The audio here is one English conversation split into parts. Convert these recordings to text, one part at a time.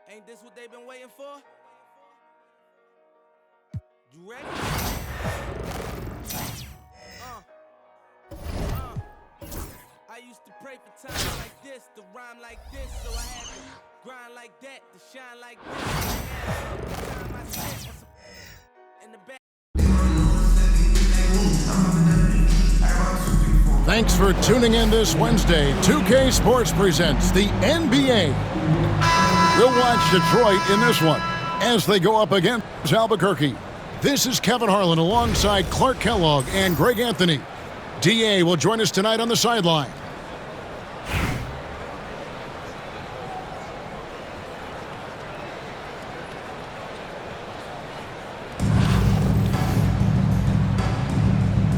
Ain't this what they've been waiting for? You ready? I used to pray for times like this, to rhyme like this, so I had to grind like that, to shine like this. Time I spent in the back. Thanks for tuning in this Wednesday. 2K Sports presents the NBA. We'll watch Detroit in this one as they go up against Albuquerque. This is Kevin Harlan alongside Clark Kellogg and Greg Anthony. DA will join us tonight on the sideline.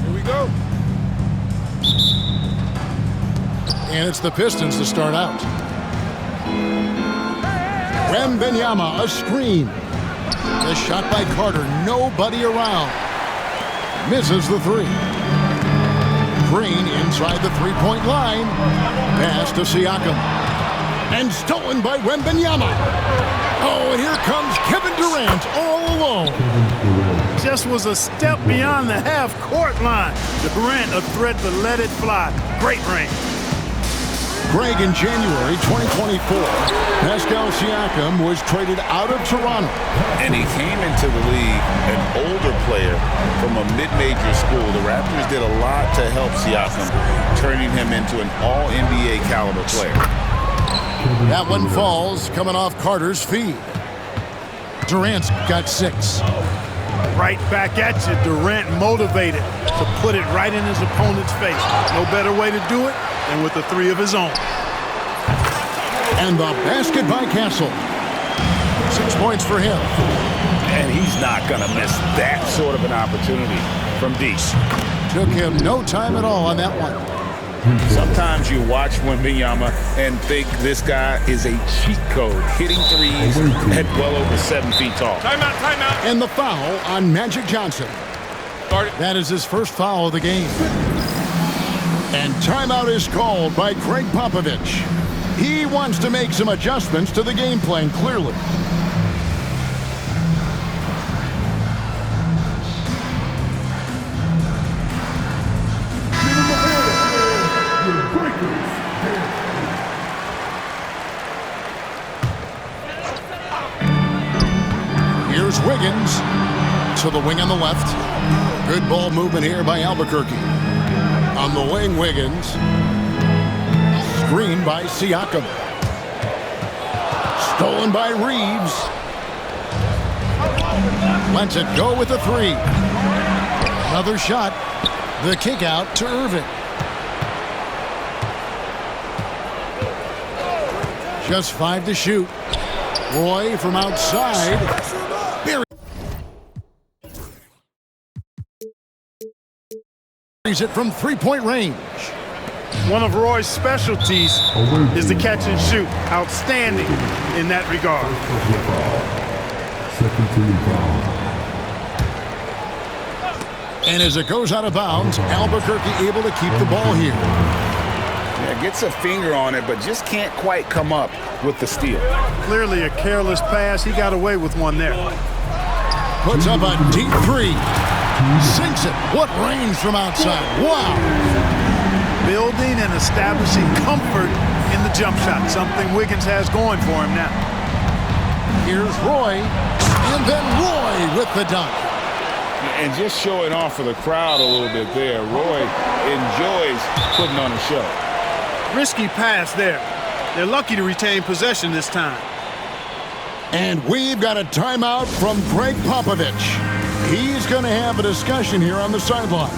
Here we go. And it's the Pistons to start out. Wembanyama, a screen. The shot by Carter, nobody around. Misses the three. Green inside the three-point line. Pass to Siakam. And stolen by Wembanyama. Oh, and here comes Kevin Durant all alone. Just was a step beyond the half-court line. Durant a threat to let it fly. Great range. Greg, in January 2024, Pascal Siakam was traded out of Toronto. And he came into the league an older player from a mid-major school. The Raptors did a lot to help Siakam, turning him into an all-NBA caliber player. That one falls, coming off Carter's feed. Durant's got 6. Right back at you. Durant motivated to put it right in his opponent's face. No better way to do it than with the 3 of his own. And the basket by Castle. 6 points for him. And he's not going to miss that sort of an opportunity from Dees. Took him no time at all on that one. Sometimes you watch Wembanyama and think this guy is a cheat code, hitting threes at well over 7 feet tall. Timeout, timeout. And the foul on Magic Johnson. That is his first foul of the game. And timeout is called by Greg Popovich. He wants to make some adjustments to the game plan, clearly. Here's Wiggins to the wing on the left. Good ball movement here by Albuquerque. On the wing, Wiggins. Screen by Siakam. Stolen by Reeves. Lets it go with a 3. Another shot. The kick out to Irving. Just 5 to shoot. Roy from outside. Buries it from 3-point range. One of Roy's specialties is the catch and shoot. Outstanding in that regard. And as it goes out of bounds, Albuquerque able to keep the ball here. Yeah, gets a finger on it, but just can't quite come up with the steal. Clearly a careless pass. He got away with one there. Puts up a deep 3. Sinks it. What range from outside. Wow. Building and establishing comfort in the jump shot. Something Wiggins has going for him now. Here's Roy. And then Roy with the dunk. And just showing off for the crowd a little bit there. Roy enjoys putting on a show. Risky pass there. They're lucky to retain possession this time. And we've got a timeout from Greg Popovich. He's going to have a discussion here on the sideline.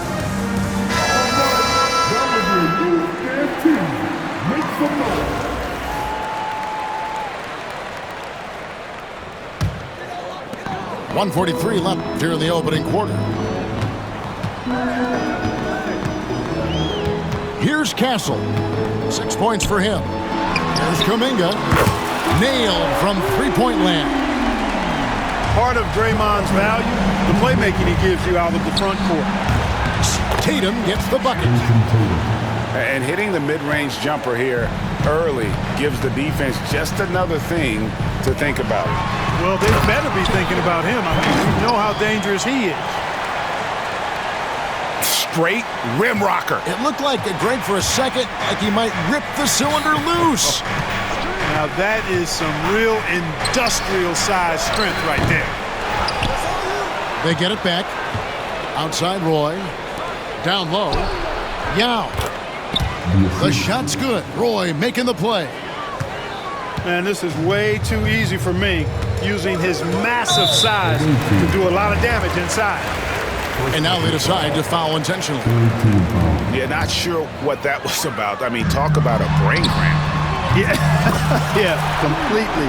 .143 left here in the opening quarter. Here's Castle. 6 points for him. Here's Kuminga. Nailed from 3-point land. Part of Draymond's value, the playmaking he gives you out of the front court. Tatum gets the bucket. And hitting the mid-range jumper here early gives the defense just another thing to think about. Well, they better be thinking about him. I mean, you know how dangerous he is. Straight rim rocker. It looked like a Greg for a second, like he might rip the cylinder loose. Now that is some real industrial size strength right there. They get it back. Outside Roy. Down low. Yao. The shot's good. Roy making the play. Man, this is way too easy for me, using his massive size to do a lot of damage inside. And now they decide to foul intentionally. Yeah, not sure what that was about. I mean, talk about a brain cramp. Yeah, yeah, completely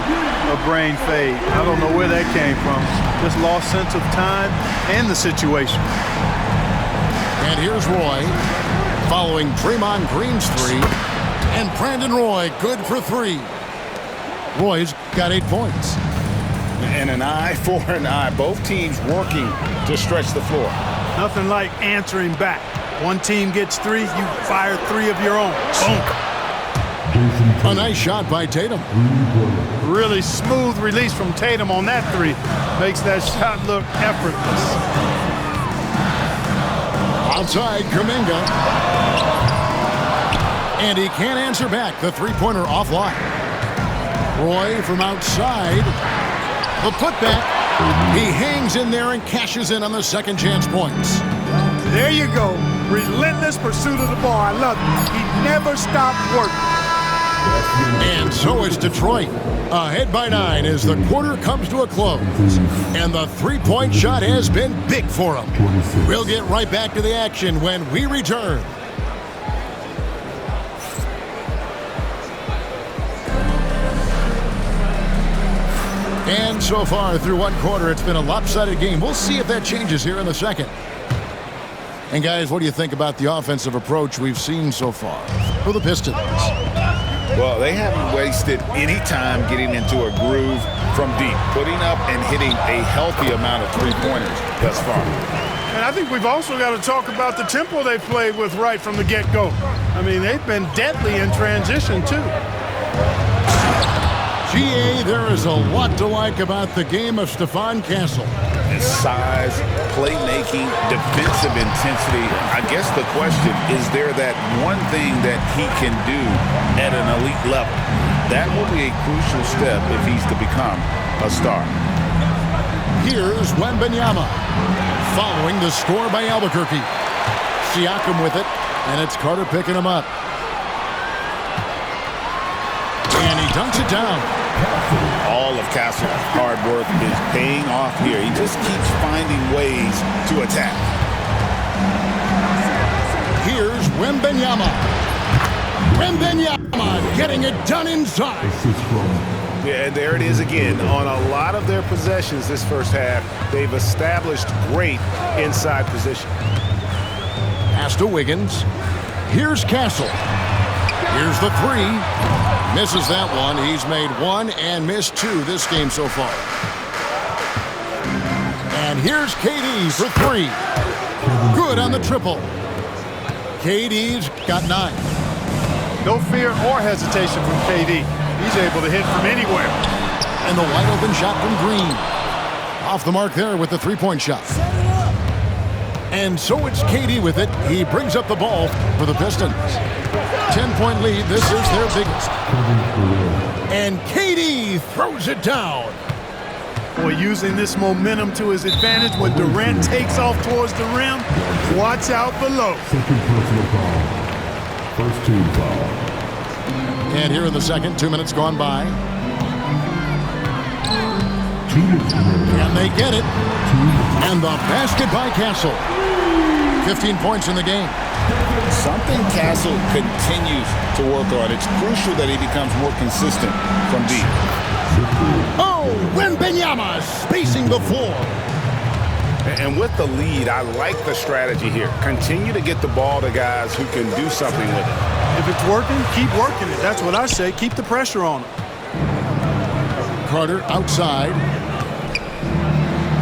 a brain fade. I don't know where that came from. Just lost sense of time and the situation. And here's Roy following Draymond Green's three. And Brandon Roy good for three. Roy's got 8 points. And an eye for an eye. Both teams working to stretch the floor. Nothing like answering back. One team gets three, you fire three of your own. Boom. A nice shot by Tatum. Really smooth release from Tatum on that three. Makes that shot look effortless. Outside Kuminga. And he can't answer back. The three-pointer offline. Roy from outside. The putback. He hangs in there and cashes in on the second chance points. There you go. Relentless pursuit of the ball. I love it. He never stopped working. And so is Detroit. Ahead by 9 as the quarter comes to a close. And the three-point shot has been big for him. We'll get right back to the action when we return. And so far through one quarter, it's been a lopsided game. We'll see if that changes here in the second. And guys, what do you think about the offensive approach we've seen so far for the Pistons? Well, they haven't wasted any time getting into a groove from deep, putting up and hitting a healthy amount of three-pointers thus far. And I think we've also got to talk about the tempo they played with right from the get-go. I mean, they've been deadly in transition, too. GA, there is a lot to like about the game of Stephon Castle. His size, playmaking, defensive intensity. I guess the question, is there that one thing that he can do at an elite level? That will be a crucial step if he's to become a star. Here's Wembanyama following the score by Albuquerque. Siakam with it, and it's Carter picking him up. And he dunks it down. All of Castle's hard work is paying off here. He just keeps finding ways to attack. Here's Wembanyama. Wembanyama getting it done inside. Yeah, and there it is again. On a lot of their possessions this first half, they've established great inside position. Pass to Wiggins. Here's Castle. Here's the three. Misses that one. He's made one and missed two this game so far. And here's KD for three. Good on the triple. KD's got 9. No fear or hesitation from KD. He's able to hit from anywhere. And the wide open shot from Green. Off the mark there with the three-point shot. And so it's KD with it. He brings up the ball for the Pistons. 10-point lead. This is their biggest. And KD throws it down. Boy, using this momentum to his advantage when Durant takes off towards the rim. Watch out below. First team foul. And here in the second, 2 minutes gone by. And they get it. And the basket by Castle. 15 points in the game. Something Castle continues to work on. It's crucial that he becomes more consistent from deep. Oh, Wembanyama spacing the floor. And with the lead, I like the strategy here. Continue to get the ball to guys who can do something with it. If it's working, keep working it. That's what I say. Keep the pressure on him. Carter outside.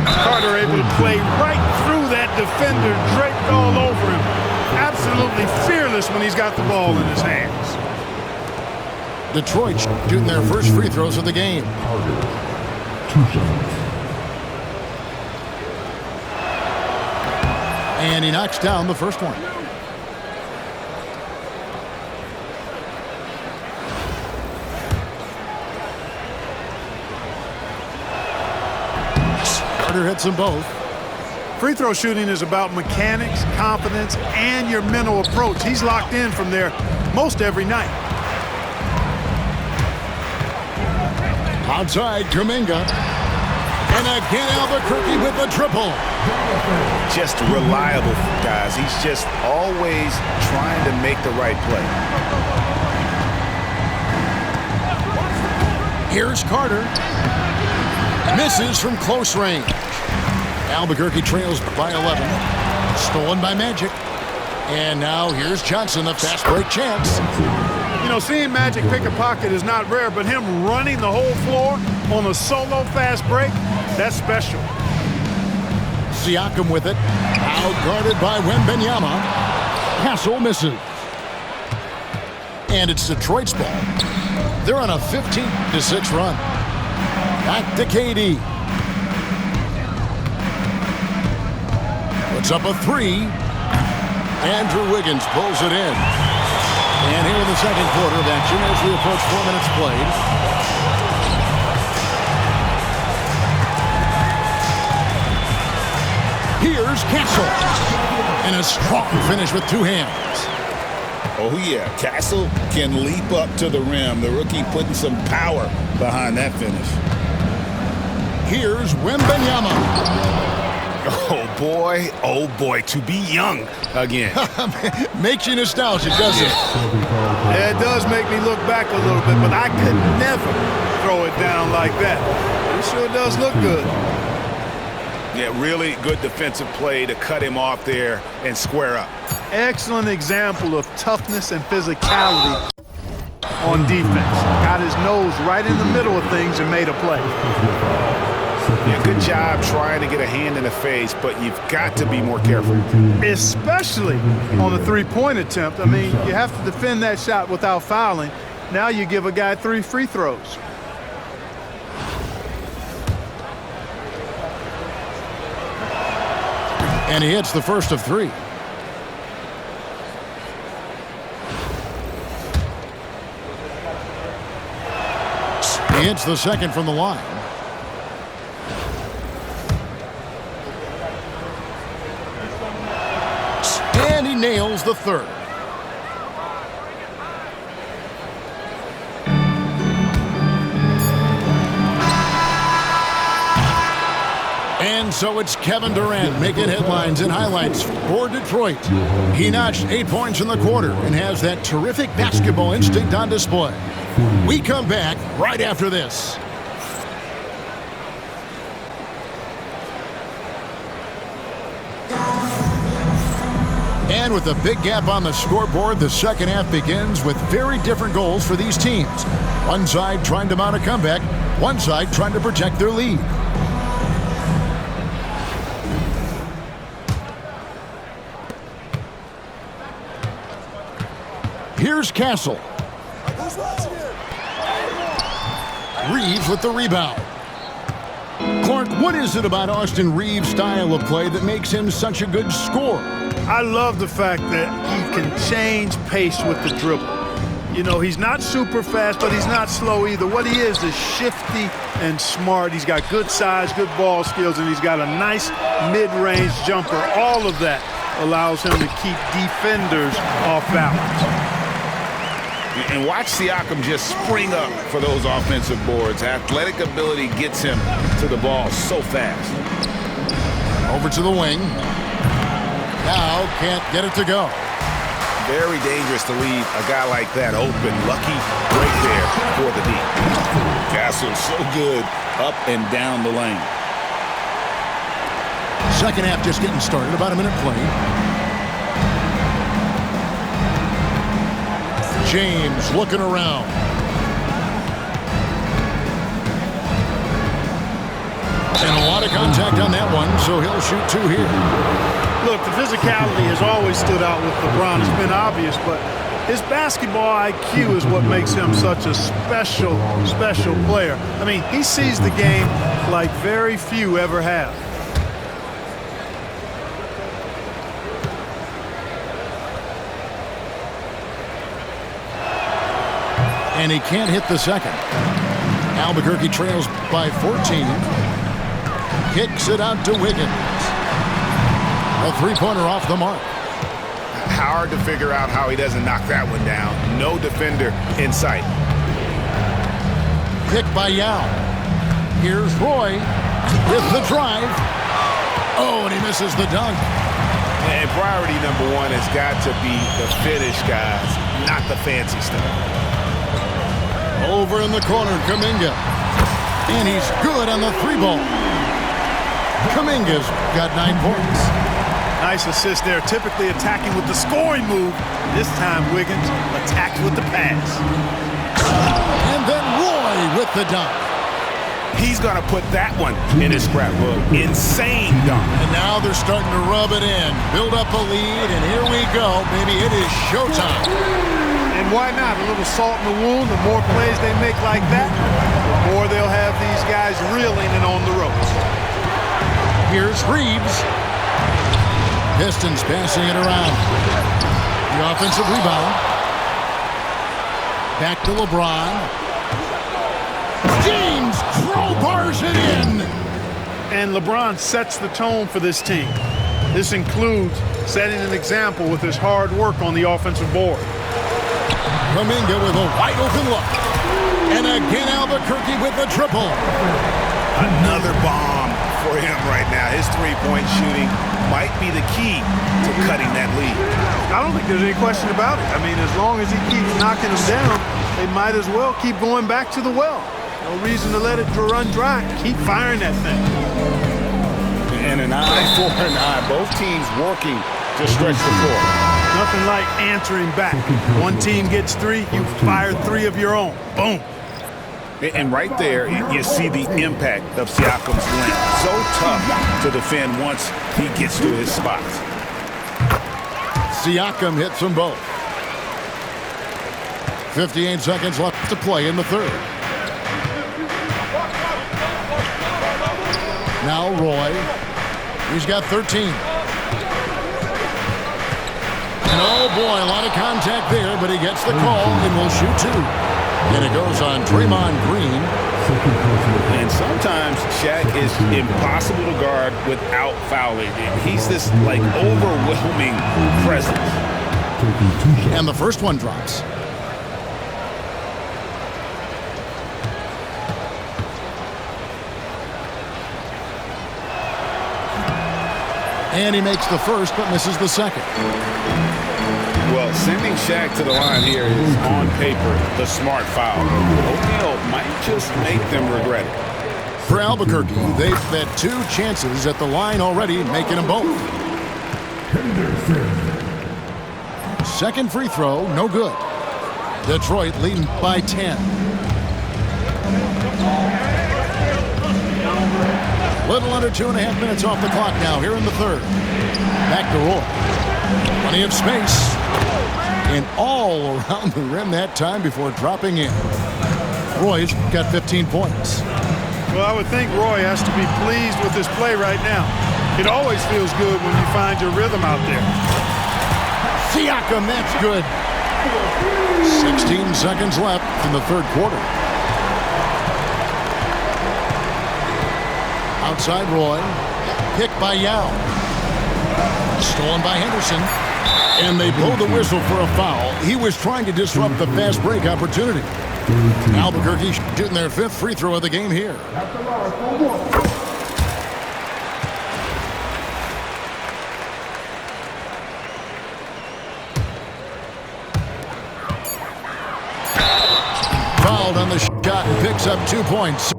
Carter able to play right through that defender, draped all over him. absolutely fearless when he's got the ball in his hands. Detroit shooting their first free throws of the game. And he knocks down the first one. Carter hits them both. Free throw shooting is about mechanics, confidence, and your mental approach. He's locked in from there most every night. Outside, Kuminga. And again, Albuquerque with the triple. Just reliable, guys. He's just always trying to make the right play. Here's Carter. Misses from close range. Albuquerque trails by 11. Stolen by Magic. And now here's Johnson, a fast break chance. You know, seeing Magic pick a pocket is not rare, but him running the whole floor on a solo fast break, that's special. Siakam with it. Out guarded by Wembanyama. Castle misses. And it's Detroit's ball. They're on a 15-6 run. Back to KD. Puts up a three. Andrew Wiggins pulls it in. And here in the second quarter of action as we approach 4 minutes played. Here's Castle. And a strong finish with two hands. Oh, yeah. Castle can leap up to the rim. The rookie putting some power behind that finish. Here's Wembanyama. Oh boy, to be young again. Makes you nostalgic, doesn't it? Yeah, it does make me look back a little bit, but I could never throw it down like that. It sure does look good. Yeah, really good defensive play to cut him off there and square up. Excellent example of toughness and physicality on defense. Got his nose right in the middle of things and made a play. Yeah, good job trying to get a hand in the face, but you've got to be more careful. Especially on the three-point attempt. I mean, you have to defend that shot without fouling. Now you give a guy 3 free throws. And he hits the first of 3. He hits the second from the line. And he nails the third. And so it's Kevin Durant making headlines and highlights for Detroit. He notched 8 points in the quarter and has that terrific basketball instinct on display. We come back right after this. And with a big gap on the scoreboard, the second half begins with very different goals for these teams. One side trying to mount a comeback, one side trying to protect their lead. Here's Castle. Reeves with the rebound. Clark, what is it about Austin Reeves' style of play that makes him such a good scorer? I love the fact that he can change pace with the dribble. You know, he's not super fast, but he's not slow either. What he is shifty and smart. He's got good size, good ball skills, and he's got a nice mid-range jumper. All of that allows him to keep defenders off balance. And watch Siakam just spring up for those offensive boards. Athletic ability gets him to the ball so fast. Over to the wing. Now can't get it to go. Very dangerous to leave a guy like that open. Lucky right there for the D. Castle so good up and down the lane. Second half just getting started. About a minute played. James looking around. And a lot of contact on that one, so he'll shoot 2 here. Look, Look, the physicality has always stood out with LeBron. It's been obvious, but his basketball IQ is what makes him such a special, special player. I mean, he sees the game like very few ever have. And he can't hit the second. Albuquerque trails by 14. Kicks it out to Wiggins. A three-pointer off the mark. Hard to figure out how he doesn't knock that one down. No defender in sight. Picked by Yao. Here's Roy with the drive. Oh, and he misses the dunk. And priority number one has got to be the finish, guys, not the fancy stuff. Over in the corner, Kuminga. And he's good on the three ball. Kuminga's got 9 points. Nice assist there, typically attacking with the scoring move. This time, Wiggins attacks with the pass. And then Roy with the dunk. He's going to put that one in his scrapbook. Insane dunk. And now they're starting to rub it in. Build up a lead, and here we go. Baby, it is showtime. And why not? A little salt in the wound. The more plays they make like that, the more they'll have these guys reeling and on the ropes. Here's Reeves. Pistons passing it around. The offensive rebound. Back to LeBron. James crowbars it in. And LeBron sets the tone for this team. This includes setting an example with his hard work on the offensive board. Kuminga with a wide open look. And again Albuquerque with the triple. Another bomb for him right now. His three-point shooting might be the key to cutting that lead. I don't think there's any question about it. I mean, as long as he keeps knocking them down, they might as well keep going back to the well. No reason to let it run dry. Keep firing that thing. And an eye for an eye. Both teams working to stretch the floor. Nothing like answering back. One team gets 3, you fire 3 of your own. Boom. And right there, you see the impact of Siakam's length. So tough to defend once he gets to his spots. Siakam hits them both. 58 seconds left to play in the third. Now Roy. He's got 13. And oh boy, a lot of contact there, but he gets the call and will shoot 2. And it goes on Draymond Green. And sometimes Shaq is impossible to guard without fouling. He's this, like, overwhelming presence. And the first one drops. And he makes the first, but misses the second. Well, sending Shaq to the line here is, on paper, the smart foul. O'Neal might just make them regret it. For Albuquerque, they've had 2 chances at the line already, making them both. Second free throw, no good. Detroit leading by 10. Little under 2.5 minutes off the clock now here in the third. Back to Roy. Plenty of space. And all around the rim that time before dropping in. Roy's got 15 points. Well, I would think Roy has to be pleased with his play right now. It always feels good when you find your rhythm out there. Siakam, that's good. 16 seconds left in the third quarter. Outside Roy. Picked by Yao. Stolen by Henderson. And they blow the whistle for a foul. He was trying to disrupt the fast break opportunity. Albuquerque shooting their 5th free throw of the game here. Fouled on the shot, picks up 2 points.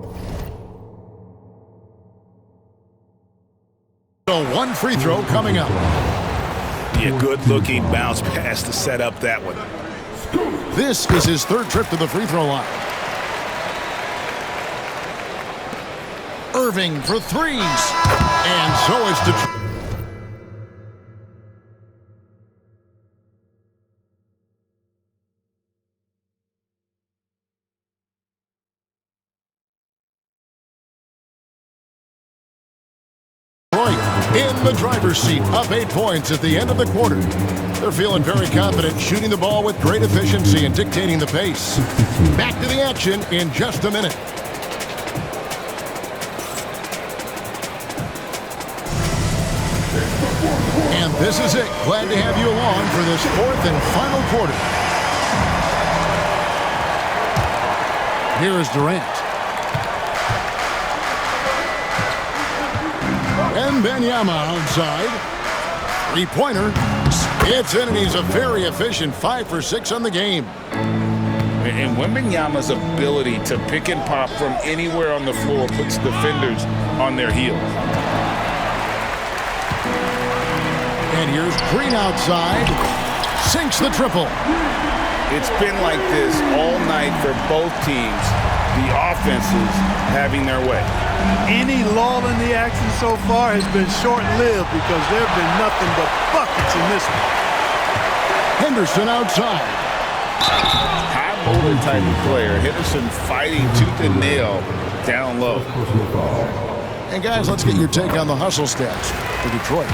So 1 free throw coming up. Yeah, good-looking bounce pass to set up that one. This is his 3rd trip to the free throw line. Irving for 3s. And so it's Detroit. in the driver's seat, up 8 points at the end of the quarter. They're feeling very confident, shooting the ball with great efficiency and dictating the pace. Back to the action in just a minute. And this is it. Glad to have you along for this fourth and final quarter. Here is Durant. And Wembanyama outside. Three-pointer. It's in, and he's a very efficient 5 for 6 on the game. And Wembanyama's ability to pick and pop from anywhere on the floor puts defenders on their heels. And here's Green outside. Sinks the triple. It's been like this all night for both teams. The offenses having their way. Any lull in the action so far has been short-lived because there have been nothing but buckets in this one. Henderson outside. High motor type of player. Henderson fighting tooth and nail down low. And guys, let's get your take on the hustle stats for Detroit.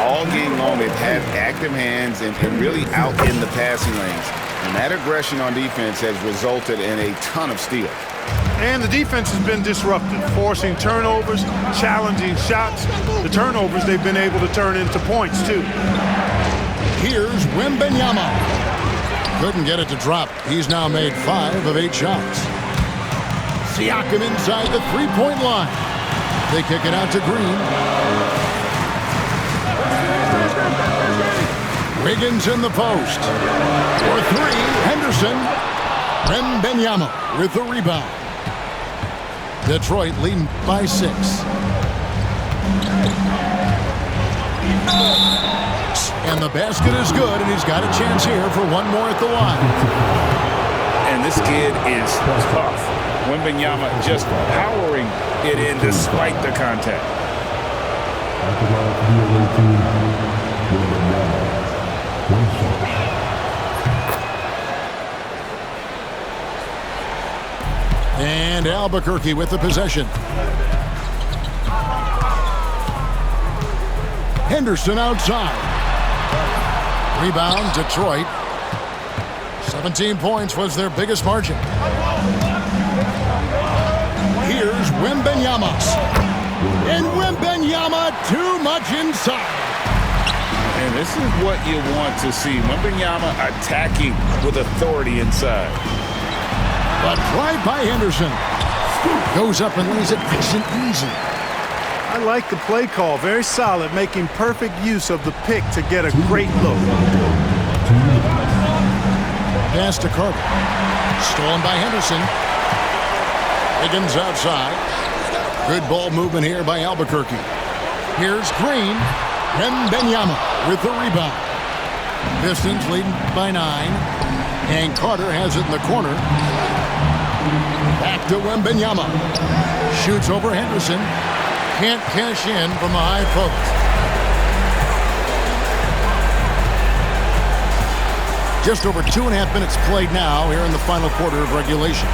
All game long, they've had active hands and really out in the passing lanes. And that aggression on defense has resulted in a ton of steals. And the defense has been disruptive, forcing turnovers, challenging shots. The turnovers they've been able to turn into points, too. Here's Wembanyama. Couldn't get it to drop. He's now made 5 of 8 shots. Siakam inside the three-point line. They kick it out to Green. Wiggins in the post. For 3, Henderson. Wembanyama with the rebound. Detroit leading by 6. And the basket is good, and he's got a chance here for one more at the line. And this kid is tough. Wembanyama just powering it in despite the contact. And Albuquerque with the possession. Henderson outside. Rebound, Detroit. 17 points was their biggest margin. Here's Wembanyama. And Wembanyama too much inside. And this is what you want to see. Wembanyama attacking with authority inside. But drive by Henderson. Goes up and lays it nice and easy. I like the play call. Very solid, making perfect use of the pick to get a great look. Pass to Carter. Stolen by Henderson. Higgins outside. Good ball movement here by Albuquerque. Here's Green. Wembanyama with the rebound. Pistons leading by 9. And Carter has it in the corner. Back to Wembanyama. Shoots over Henderson. Can't cash in from the high post. Just over 2.5 minutes played now here in the final quarter of regulation.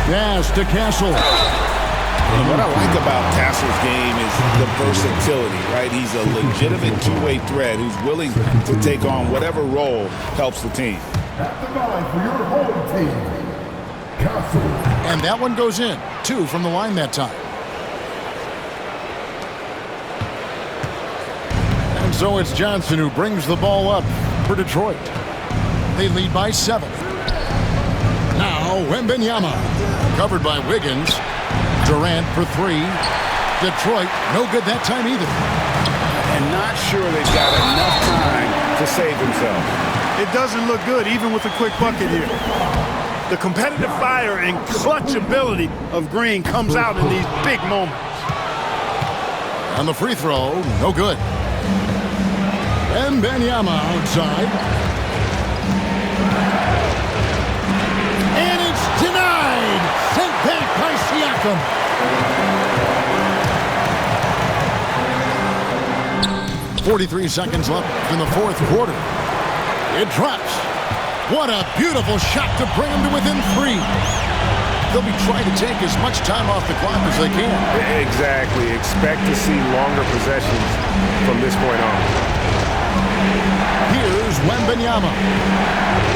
Pass to Castle. And what I like about Castle's game is the versatility, right? He's a legitimate two-way threat who's willing to take on whatever role helps the team. For your home team, Castle. And that one goes in. 2 from the line that time. And so it's Johnson who brings the ball up for Detroit. They lead by 7. Now Wembanyama. Covered by Wiggins. Durant for 3. Detroit, no good that time either. And not sure they've got enough time to save themselves. It doesn't look good, even with a quick bucket here. The competitive fire and clutch ability of Green comes out in these big moments. On the free throw, no good. Wembanyama outside. And it's denied. Sent back by Siakam. .43 seconds left in the fourth quarter. It drops. What a beautiful shot to bring him to within 3. they'll be trying to take as much time off the clock as they can. Exactly. Expect to see longer possessions from this point on. Here's Wembanyama.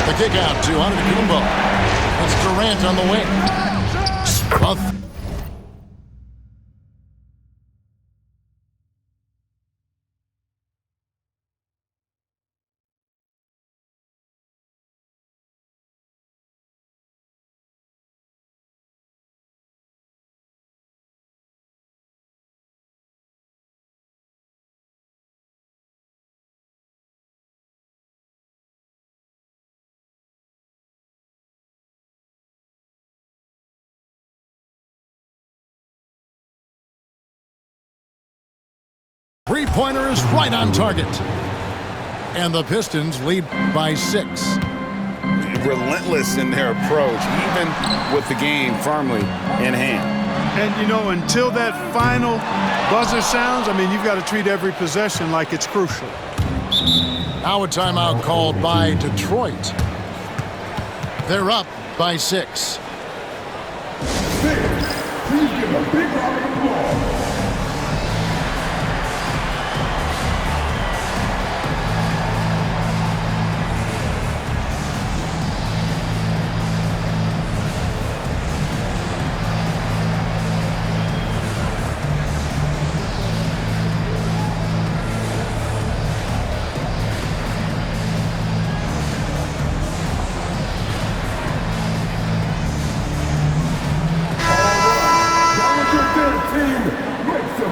The kick out to Antetokounmpo. It's Durant on the wing. Smith. Three-pointer is right on target. And the Pistons lead by 6. Relentless in their approach, even with the game firmly in hand. And, you know, until that final buzzer sounds, I mean, you've got to treat every possession like it's crucial. Now a timeout called by Detroit. They're up by 6. Please give a big round of applause.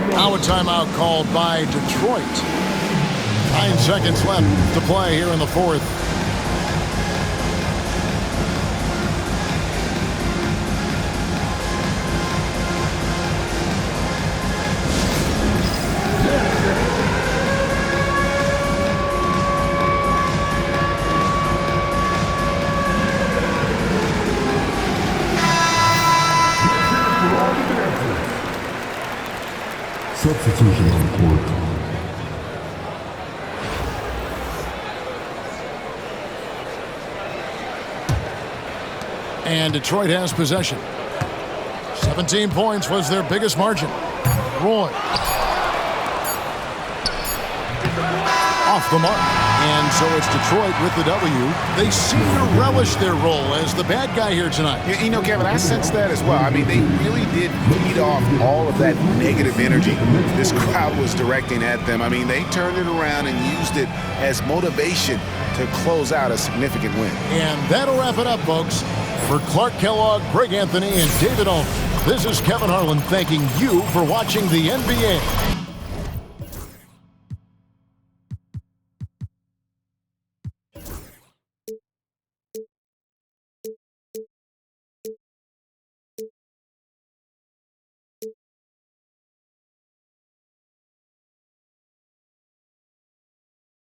Now a timeout called by Detroit. 9 seconds left to play here in the fourth. Substitution on court. And Detroit has possession. 17 points was their biggest margin. Roy. Off the mark. And so it's Detroit with the W. They seem to relish their role as the bad guy here tonight. You know, Kevin, I sense that as well. I mean, they really did feed off all of that negative energy this crowd was directing at them. I mean, they turned it around and used it as motivation to close out a significant win. And that'll wrap it up, folks. For Clark Kellogg, Greg Anthony, and David Olin, this is Kevin Harlan thanking you for watching the NBA.